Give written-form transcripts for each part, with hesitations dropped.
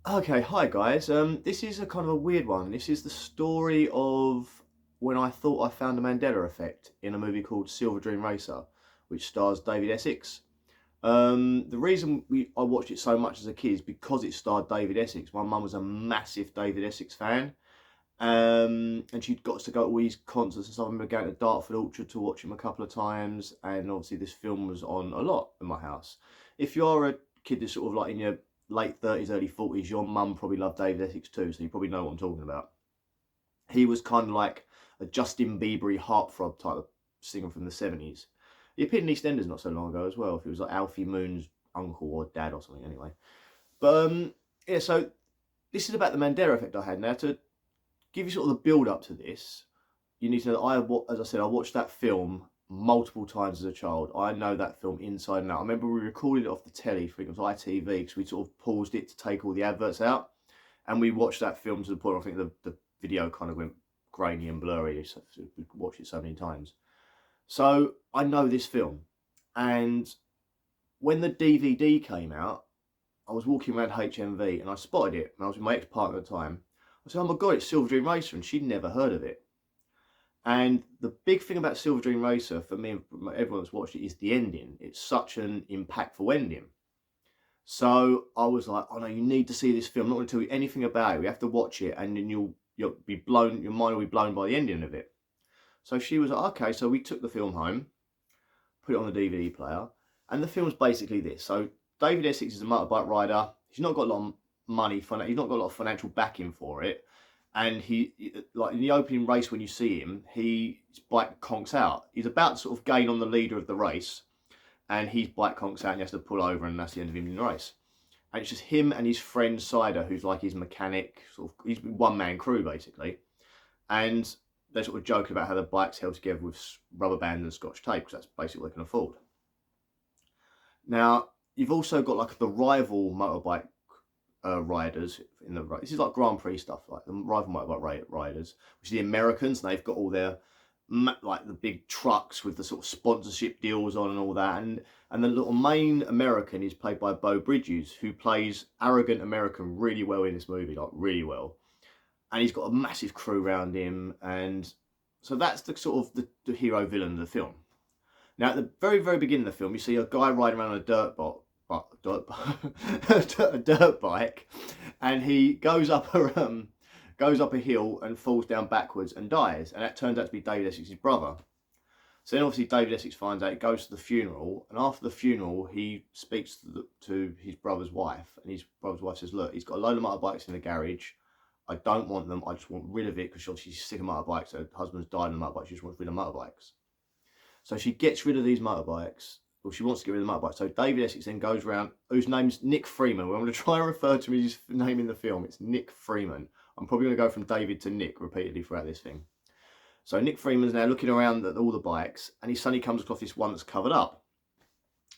Okay, hi guys. This is a kind of a weird one. This is the story of when I thought I found the Mandela effect in a movie called Silver Dream Racer, which stars David Essex. The reason I watched it so much as a kid is because it starred David Essex. My mum was a massive David Essex fan, and she'd got us to go to all these concerts and stuff. I remember going to Dartford Orchard to watch him a couple of times, and obviously this film was on a lot in my house. If you're a kid that's sort of like in your late 30s, early 40s, your mum probably loved David Essex too, so you probably know what I'm talking about. He was kind of like a Justin Bieber heartthrob type of singer from the 70s. He appeared in EastEnders not so long ago as well. If it was like Alfie Moon's uncle or dad or something, anyway. But yeah, so this is about the Mandela effect I had. Now, to give you sort of the build up to this, you need to know that as I said, I watched that film multiple times as a child. I know that film inside and out. I remember we recorded it off the telly, I think it was ITV, because we sort of paused it to take all the adverts out, and we watched that film to the point where I think the video kind of went grainy and blurry. So we watched it so many times. So I know this film, and when the DVD came out, I was walking around HMV and I spotted it, and I was with my ex-partner at the time. I said, "Oh my god, it's Silver Dream Racer," and she'd never heard of it. And the big thing about Silver Dream Racer, for me and everyone that's watched it, is the ending. It's such an impactful ending. So I was like, "Oh no, you need to see this film. I'm not going to tell you anything about it. We have to watch it, and then you'll be blown. Your mind will be blown by the ending of it." So she was like, "Okay." So we took the film home, put it on the DVD player, and the film's basically this. So David Essex is a motorbike rider. He's not got a lot of money for it. He's not got a lot of financial backing for it. And he, like in the opening race, when you see him, his bike conks out. He's about to sort of gain on the leader of the race, and his bike conks out, and he has to pull over, and that's the end of him in the race. And it's just him and his friend Cider, who's like his mechanic, sort of, he's one man crew basically. And they're sort of joking about how the bikes held together with rubber bands and scotch tape, because that's basically what they can afford. Now, you've also got like the rival motorbike riders in the race. This is like Grand Prix stuff, like the rival motorbike riders, which are the Americans, and they've got all their like the big trucks with the sort of sponsorship deals on and all that. And the little main American is played by Beau Bridges, who plays arrogant American really well in this movie, like really well. And he's got a massive crew around him, and so that's the sort of the hero villain of the film. Now, at the very, very beginning of the film, you see a guy riding around on a a dirt bike, and he goes up a hill and falls down backwards and dies. And that turns out to be David Essex's brother. So then, obviously, David Essex finds out, goes to the funeral, and after the funeral, he speaks to his brother's wife, and his brother's wife says, "Look, he's got a load of motorbikes in the garage. I don't want them. I just want rid of it, because obviously she's sick of motorbikes. Her husband's died on a motorbike. She just wants rid of motorbikes." So she gets rid of these motorbikes. Well, she wants to get rid of the motorbike. So David Essex then goes around, whose name's Nick Freeman. Well, I'm going to try and refer to his name in the film. It's Nick Freeman. I'm probably going to go from David to Nick repeatedly throughout this thing. So Nick Freeman's now looking around at all the bikes, and he suddenly comes across this one that's covered up.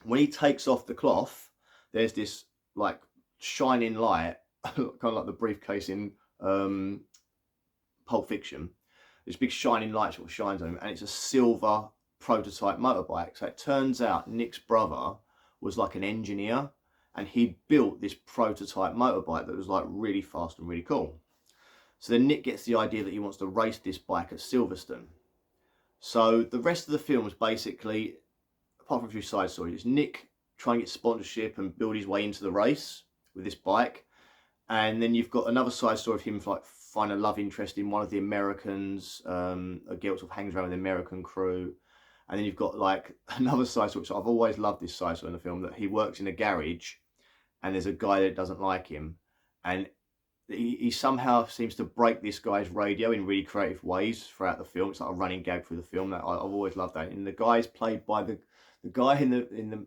When he takes off the cloth, there's this like shining light, kind of like the briefcase in Pulp Fiction. This big shining light sort of shines on him, and it's a silver prototype motorbike. So it turns out Nick's brother was like an engineer, and he built this prototype motorbike that was like really fast and really cool. So then Nick gets the idea that he wants to race this bike at Silverstone. So the rest of the film is basically, apart from a few side stories, it's Nick trying to get sponsorship and build his way into the race with this bike. And then you've got another side story of him like find a love interest in one of the Americans, a girl sort of hangs around with the American crew. And then you've got like another side story. So I've always loved this side story in the film, that he works in a garage and there's a guy that doesn't like him. And he somehow seems to break this guy's radio in really creative ways throughout the film. It's like a running gag through the film. That I've always loved that. And the guy's played by the guy that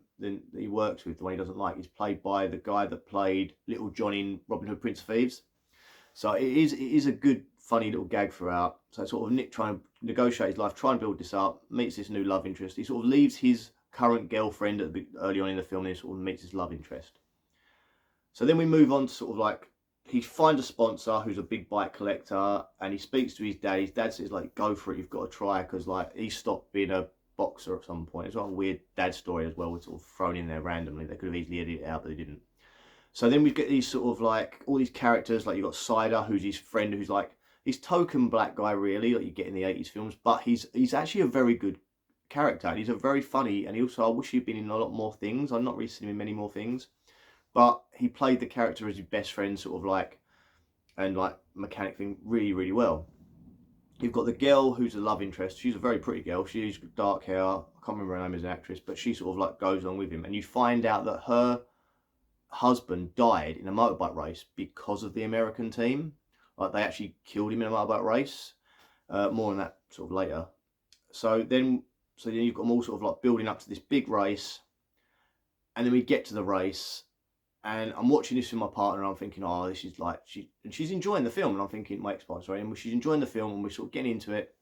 he works with, the one he doesn't like, is played by the guy that played Little John in Robin Hood, Prince of Thieves. So it is a good, funny little gag throughout. So sort of Nick trying to negotiate his life, try and build this up, meets this new love interest. He sort of leaves his current girlfriend early on in the film, and he sort of meets his love interest. So then we move on to sort of like, he finds a sponsor who's a big bike collector, and he speaks to his dad. His dad says, like, "Go for it, you've got to try," because like he stopped being a boxer at some point. It's like a weird dad story as well, it's sort of thrown in there randomly. They could have easily edited it out, but they didn't. So then we get these sort of like all these characters, like you've got Cider, who's his friend, who's like he's token black guy really, like you get in the 80s films, but he's actually a very good character, and he's a very funny, and he also, I wish he'd been in a lot more things. I've not really seen him in many more things, but he played the character as his best friend, sort of like, and like mechanic thing really, really well. You've got the girl who's a love interest. She's a very pretty girl. She's dark hair. I can't remember her name as an actress, but she sort of like goes on with him, and you find out that her husband died in a motorbike race because of the American team. Like they actually killed him in a motorbike race. More on that sort of later. So then you've got them all sort of like building up to this big race, and then we get to the race, and I'm watching this with my partner, and I'm thinking, oh, this is like she's enjoying the film, and I'm thinking, my ex-partner, sorry, and she's enjoying the film, and we're sort of getting into it,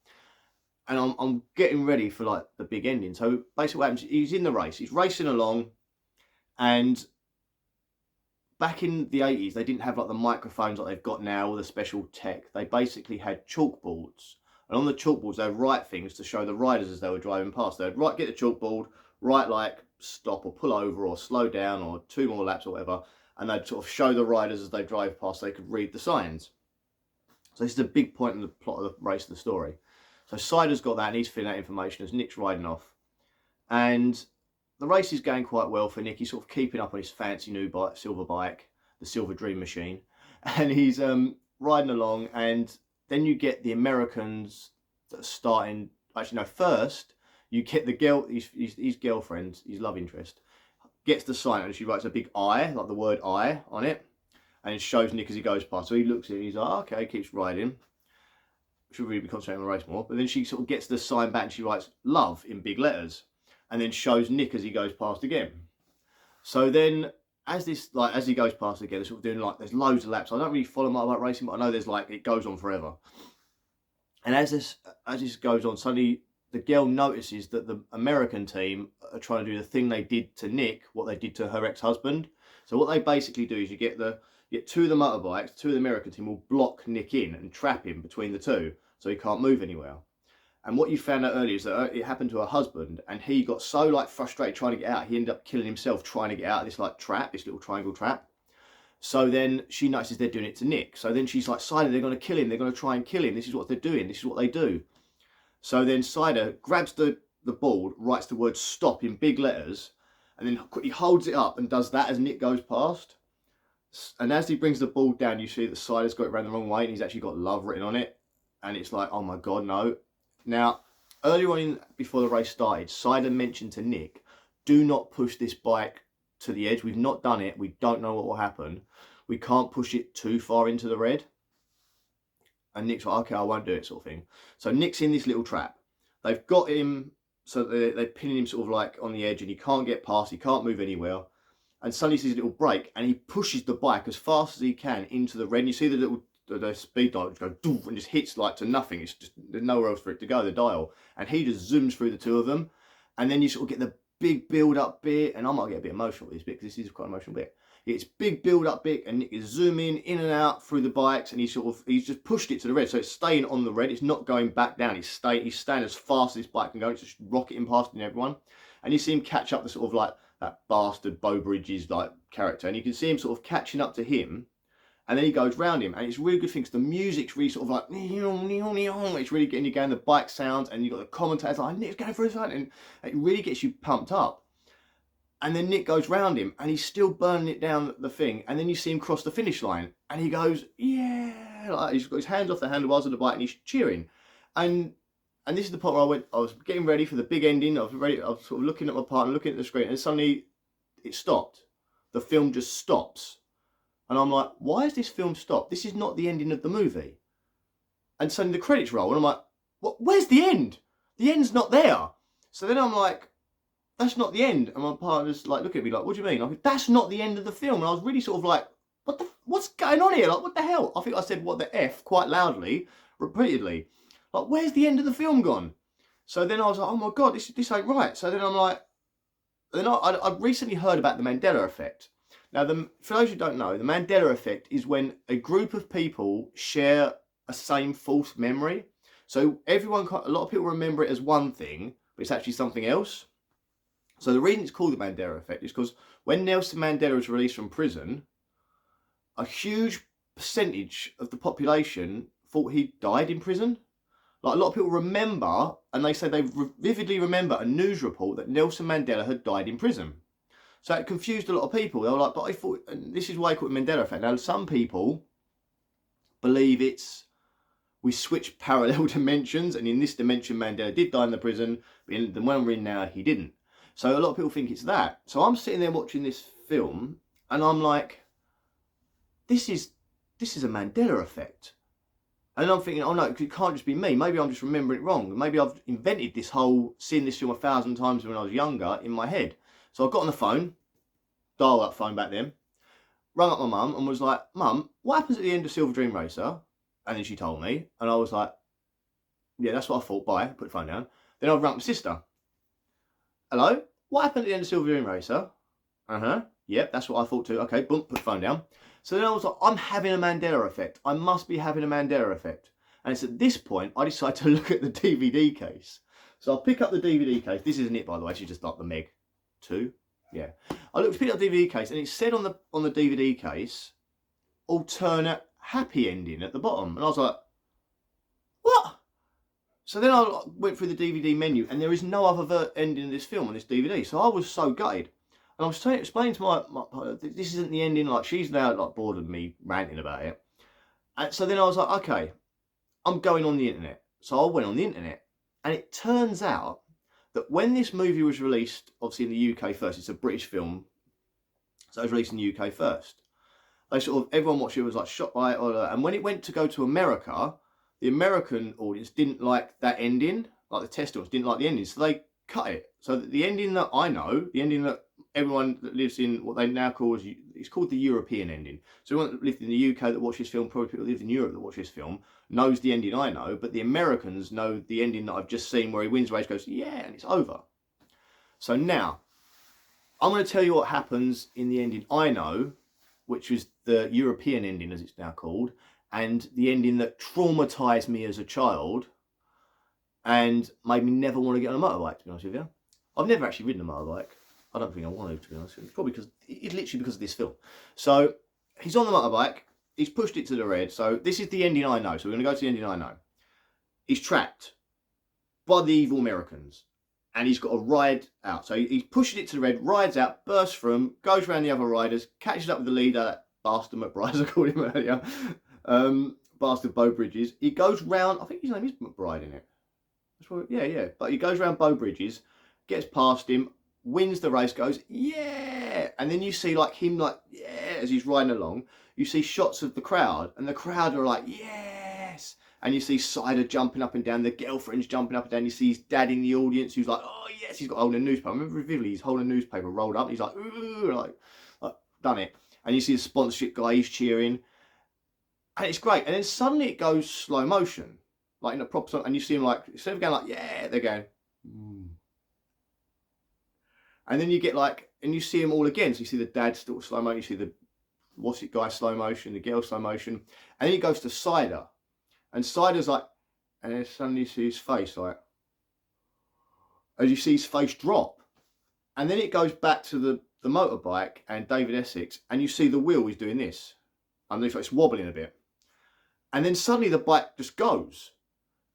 and I'm getting ready for like the big ending. So basically, what happens? He's in the race, he's racing along, and back in the 80s, they didn't have like the microphones like they've got now, or the special tech. They basically had chalkboards. And on the chalkboards, they would write things to show the riders as they were driving past. They'd get the chalkboard, write like stop or pull over or slow down or 2 more laps or whatever. And they'd sort of show the riders as they drive past, they could read the signs. So this is a big point in the plot of the race of the story. So Cider's got that, and he's filling out information as Nick's riding off. And the race is going quite well for Nick. He's sort of keeping up on his fancy new bike, silver bike, the Silver Dream Machine, and he's riding along. And then you get the Americans that are starting. Actually, no. First, you get the girl, his girlfriend, his love interest, gets the sign, and she writes a big I, like the word I, on it, and it shows Nick as he goes past. So he looks at it, he's like, oh, okay, keeps riding. Should really be concentrating on the race more. But then she sort of gets the sign back, and she writes love in big letters, and then shows Nick as he goes past again. So then, as he goes past again, they're sort of doing like, there's loads of laps. I don't really follow motorbike racing, but I know there's like, it goes on forever. And as this goes on, suddenly the girl notices that the American team are trying to do the thing they did to Nick, what they did to her ex-husband. So what they basically do is you get 2 of the motorbikes, 2 of the American team will block Nick in and trap him between the 2, so he can't move anywhere. And what you found out earlier is that it happened to her husband, and he got so like frustrated trying to get out, he ended up killing himself trying to get out of this like trap, this little triangle trap. So then she notices they're doing it to Nick. So then she's like, Cider, they're going to kill him. They're going to try and kill him. This is what they're doing. This is what they do. So then Cider grabs the board, writes the word stop in big letters, and then quickly holds it up and does that as Nick goes past. And as he brings the board down, you see that Cider's got it around the wrong way, and he's actually got love written on it. And it's like, oh my God, no. Now, earlier on before the race started, Cider mentioned to Nick, do not push this bike to the edge. We've not done it. We don't know what will happen. We can't push it too far into the red. And Nick's like, okay, I won't do it, sort of thing. So Nick's in this little trap. They've got him, so they're pinning him sort of like on the edge, and he can't get past, he can't move anywhere. And suddenly he sees a little break, and he pushes the bike as fast as he can into the red. And you see the speed dial just go doof, and just hits like to nothing. It's just, there's nowhere else for it to go, the dial. And he just zooms through the 2 of them. And then you sort of get the big build-up bit, and I might get a bit emotional with this bit, because this is quite an emotional bit. It's big build-up bit, and Nick is zooming in and out through the bikes, and he's just pushed it to the red, so it's staying on the red. It's not going back down. He's staying as fast as his bike can go. It's just rocketing past everyone, and you see him catch up the sort of like that bastard Beau Bridges like character, and you can see him sort of catching up to him, and then he goes round him, and it's really good thing because the music's really sort of like, it's really getting you going, the bike sounds, and you've got the commentators like, Nick's going for his side, and it really gets you pumped up. And then Nick goes round him, and he's still burning it down the thing, and then you see him cross the finish line, and he goes, yeah, like he's got his hands off the handlebars of the bike, and he's cheering. And this is the part where I was getting ready for the big ending. I was sort of looking at my partner, looking at the screen, and suddenly it stopped. The film just stops. And I'm like, why has this film stopped? This is not the ending of the movie. And suddenly the credits roll, and I'm like, what? Where's the end? The end's not there. So then I'm like, that's not the end. And my partner's like, look at me like, what do you mean? I'm like, that's not the end of the film. And I was really sort of like, what's going on here? Like, what the hell? I think I said, what the F, quite loudly, repeatedly. Like, where's the end of the film gone? So then I was like, oh my God, this ain't right. So then I'm like, then I recently heard about the Mandela effect. Now, for those who don't know, the Mandela effect is when a group of people share a same false memory. So a lot of people remember it as one thing, but it's actually something else. So the reason it's called the Mandela effect is because when Nelson Mandela was released from prison, a huge percentage of the population thought he died in prison. Like, a lot of people remember, and they say they vividly remember a news report that Nelson Mandela had died in prison. So it confused a lot of people. They were like, but I thought, and this is why I call it Mandela effect. Now, some people believe we switched parallel dimensions, and in this dimension Mandela did die in the prison, but in the one we're in now he didn't. So a lot of people think it's that. So I'm sitting there watching this film and I'm like, this is a Mandela effect. And I'm thinking, oh no, it can't just be me. Maybe I'm just remembering it wrong. Maybe I've invented this whole, seeing this film 1,000 times when I was younger in my head. So I got on the phone, dial-up phone back then, rang up my mum and was like, Mum, what happens at the end of Silver Dream Racer? And then she told me, and I was like, yeah, that's what I thought, bye, put the phone down. Then I rang my sister. Hello, what happened at the end of Silver Dream Racer? Yep, that's what I thought too. Okay, boom, put the phone down. So then I was like, I'm having a Mandela effect. I must be having a Mandela effect. And it's at this point, I decided to look at the DVD case. So I'll pick up the DVD case. This isn't it, by the way. She's just like the Meg 2. Yeah. I picked up the DVD case, and it said on the DVD case, alternate happy ending at the bottom. And I was like, what? So then I went through the DVD menu, and there is no other ending of this film on this DVD. So I was so gutted. And I was trying to explain to my this isn't the ending. Like, she's now like bored of me ranting about it. And so then I was like, okay, I'm going on the internet. So I went on the internet, and it turns out that when this movie was released, obviously in the UK first, it's a British film, so it was released in the UK first. They sort of, everyone watched it, was like shocked by it, all that. And when it went to go to America, the American audience didn't like that ending, like the test audience didn't like the ending, so they cut it. So that the ending that I know, the ending that everyone that lives in what they now call, it's called the European ending. So everyone that lived in the UK that watched this film, probably people that lived in Europe that watched this film, knows the ending I know, but the Americans know the ending that I've just seen where he wins the race, goes, yeah, and it's over. So now, I'm going to tell you what happens in the ending I know, which was the European ending as it's now called, and the ending that traumatised me as a child and made me never want to get on a motorbike, to be honest with you. I've never actually ridden a motorbike. I don't think I want to be honest with you. Probably because, it's literally because of this film. So, he's on the motorbike, he's pushed it to the red, so this is the ending I know, so we're going to go to the ending I know. He's trapped by the evil Americans, and he's got to ride out. So he's pushing it to the red, rides out, bursts through them, goes around the other riders, catches up with the leader, that bastard McBride, as I called him earlier, bastard Bow Bridges. He goes round, I think his name is McBride in it. Yeah, but he goes round Bow Bridges, gets past him, wins the race, goes, yeah! And then you see like him like, yeah, as he's riding along, you see shots of the crowd, and the crowd are like, yes! And you see Cider jumping up and down, the girlfriend's jumping up and down, you see his dad in the audience who's like, oh yes, he's got holding a newspaper. I remember vividly, he's holding a newspaper rolled up, and he's like, ooh, like, done it. And you see the sponsorship guy, he's cheering. And it's great. And then suddenly it goes slow motion, like in a proper song, and you see him like, instead of going like, yeah, they're going, And then you get like, and you see them all again. So you see the dad still slow motion, you see the what's it guy slow motion, the girl slow motion, and then he goes to Cider, and Cider's like, and then suddenly you see his face like, as you see his face drop, and then it goes back to the motorbike and David Essex, and you see the wheel is doing this, and it's wobbling a bit, and then suddenly the bike just goes.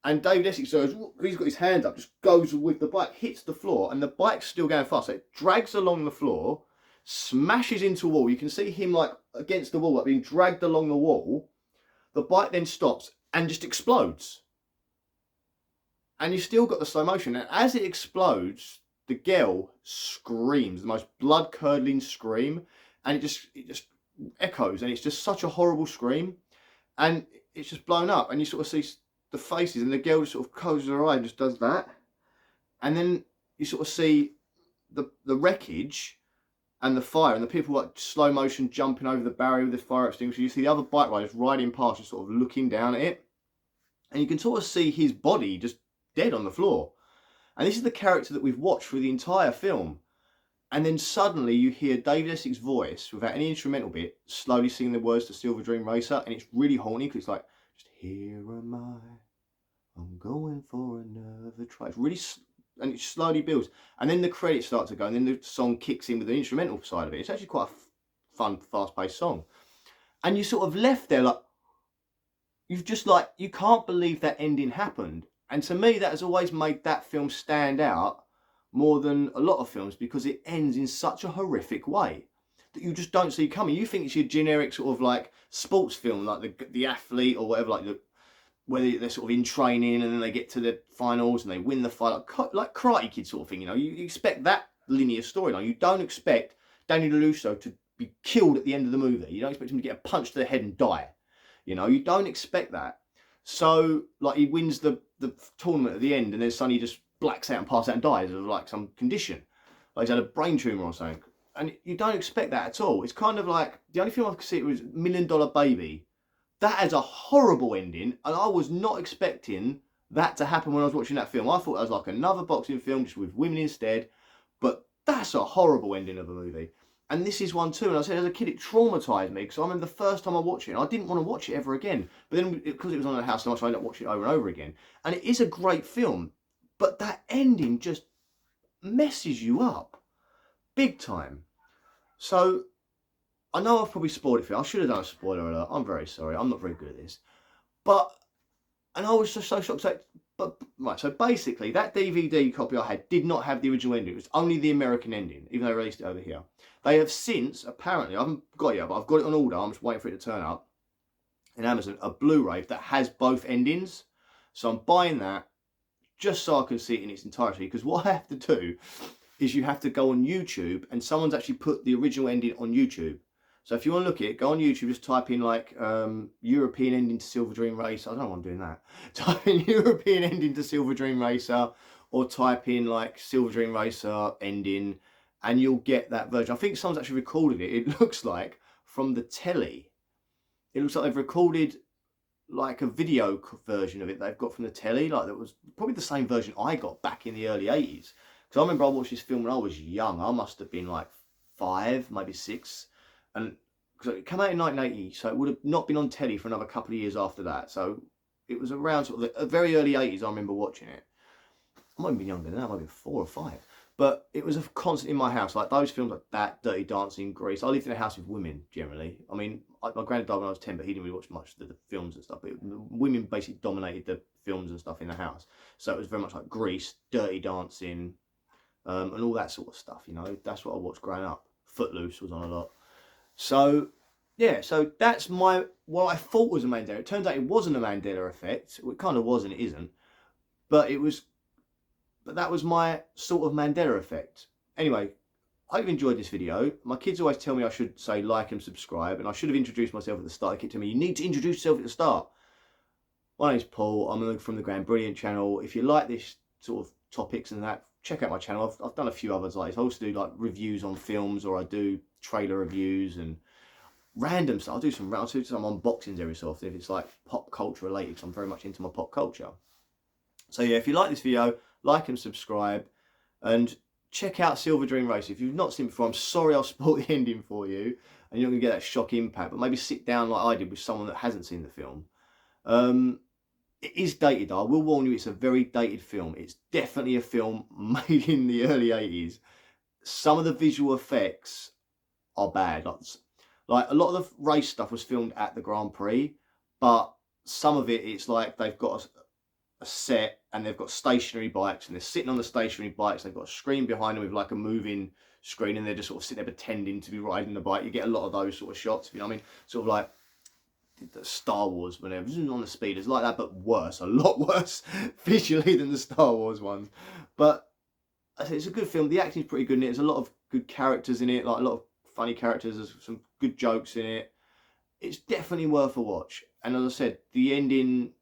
And David Essex goes, he's got his hands up, just goes with the bike, hits the floor, and the bike's still going fast. So it drags along the floor, smashes into a wall. You can see him like against the wall, like being dragged along the wall. The bike then stops and just explodes. And you've still got the slow motion. And as it explodes, the girl screams, the most blood-curdling scream. And it just echoes. And it's just such a horrible scream. And it's just blown up. And you sort of see the faces, and the girl just sort of closes her eye and just does that, and then you sort of see the wreckage and the fire, and the people like slow motion jumping over the barrier with the fire extinguisher. You see the other bike riders riding past, just sort of looking down at it, and you can sort of see his body just dead on the floor. And this is the character that we've watched through the entire film. And then suddenly you hear David Essex's voice without any instrumental bit slowly singing the words to Silver Dream Racer, and it's really haunting because it's like, just here am I'm going for another try. It's really, and it slowly builds, and then the credits start to go, and then the song kicks in with the instrumental side of it. It's actually quite a fun, fast-paced song. And you sort of left there like, you've just like, you can't believe that ending happened. And to me, that has always made that film stand out more than a lot of films, because it ends in such a horrific way that you just don't see coming. You think it's your generic sort of like sports film, like the athlete or whatever, like whether they're sort of in training and then they get to the finals and they win the fight, like Karate Kid sort of thing. You know, you expect that linear storyline. You don't expect Danny DeLusso to be killed at the end of the movie. You don't expect him to get a punch to the head and die. You know, you don't expect that. So, like, he wins the tournament at the end and then suddenly just blacks out and passes out and dies of like some condition. Like he's had a brain tumour or something. And you don't expect that at all. It's kind of like, the only film I could see it was $1 Million Baby. That has a horrible ending, and I was not expecting that to happen when I was watching that film. I thought it was like another boxing film just with women instead, but that's a horrible ending of a movie. And this is one too, and I said as a kid it traumatised me, because I remember the first time I watched it, I didn't want to watch it ever again. But then, because it was on the house so much, I ended up watching it over and over again. And it is a great film, but that ending just messes you up big time. So I know I've probably spoiled it for you. I should have done a spoiler alert. I'm very sorry. I'm not very good at this. But, and I was just so shocked. Right, so basically that DVD copy I had did not have the original ending. It was only the American ending, even though they released it over here. They have since, apparently, I haven't got it yet, but I've got it on order. I'm just waiting for it to turn up in Amazon, a Blu-ray that has both endings. So I'm buying that just so I can see it in its entirety, because what I have to do is you have to go on YouTube, and someone's actually put the original ending on YouTube. So if you want to look at it, go on YouTube, just type in like European ending to Silver Dream Racer. I don't know why I'm doing that. Type in European ending to Silver Dream Racer, or type in like Silver Dream Racer ending, and you'll get that version. I think someone's actually recorded it. It looks like from the telly. It looks like they've recorded like a video version of it they've got from the telly. Like that was probably the same version I got back in the early 80s. Because I remember I watched this film when I was young. I must have been like 5, maybe 6. And because it came out in 1980, so it would have not been on telly for another couple of years after that. So it was around sort of the very early 80s. I remember watching it. I might have been younger than that. I might have been 4 or 5. But it was a constant in my house. Like those films like that, Dirty Dancing, Grease. I lived in a house with women generally. I mean, my granddad died when I was 10, but he didn't really watch much of the films and stuff. But women basically dominated the films and stuff in the house. So it was very much like Grease, Dirty Dancing, and all that sort of stuff. You know, that's what I watched growing up. Footloose was on a lot. So, yeah, so that's what I thought was a Mandela. It turns out it wasn't a Mandela effect. Well, it kind of was and it isn't. But that was my sort of Mandela effect. Anyway, I hope you enjoyed this video. My kids always tell me I should say like and subscribe, and I should have introduced myself at the start. They keep telling me, you need to introduce yourself at the start. My name's Paul. I'm from the Grand Brilliant channel. If you like this sort of topics and that, check out my channel. I've done a few others like this. I also do like reviews on films, or I do trailer reviews and random stuff. I'll do some unboxings every so often if it's like pop culture related, because I'm very much into my pop culture. So yeah, if you like this video, like and subscribe, and check out Silver Dream Racer. If you've not seen it before, I'm sorry I'll spoil the ending for you, and you're not going to get that shock impact, but maybe sit down like I did with someone that hasn't seen the film. It is dated though. I will warn you, it's a very dated film. It's definitely a film made in the early 80s. Some of the visual effects are bad. Like a lot of the race stuff was filmed at the Grand Prix, but some of it's like they've got a set and they've got stationary bikes, and they're sitting on the stationary bikes. They've got a screen behind them with like a moving screen, and they're just sort of sitting there pretending to be riding the bike. You get a lot of those sort of shots, you know what I mean? Sort of like the Star Wars when they're on the speeders, like that, but worse, a lot worse visually than the Star Wars ones. But I say it's a good film. The acting's pretty good in it. There's a lot of good characters in it, like a lot of funny characters. There's some good jokes in it. It's definitely worth a watch. And as I said, the ending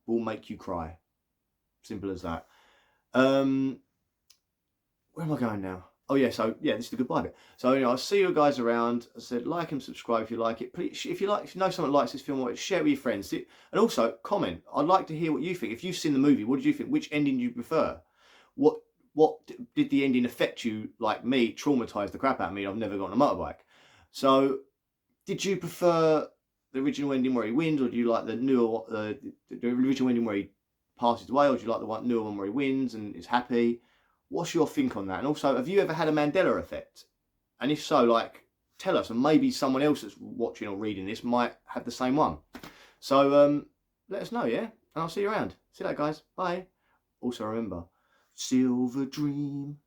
will make you cry. Simple as that. Where am I going now? Oh yeah, so yeah, this is the goodbye bit. So you know, I'll see you guys around. I said like and subscribe if you like it. Please, if you know someone likes this film, share it with your friends. And also comment. I'd like to hear what you think. If you've seen the movie, what did you think? Which ending do you prefer? What did the ending affect you? Like me, traumatise the crap out of me. I've never got on a motorbike. So did you prefer the original ending where he wins, or do you like the newer, the original ending where he passes away, or do you like the newer one where he wins and is happy? What's your think on that? And also, have you ever had a Mandela effect? And if so, like, tell us, and maybe someone else that's watching or reading this might have the same one. So let us know, yeah? And I'll see you around. See you later, guys. Bye. Also remember, silver dream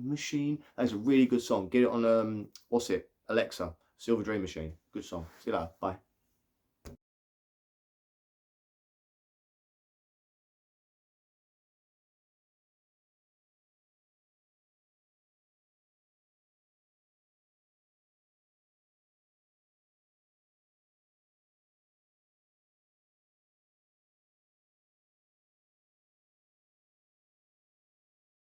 machine. That's a really good song. Get it on, what's it? Alexa, Silver Dream Machine. Good song. See you later. Bye.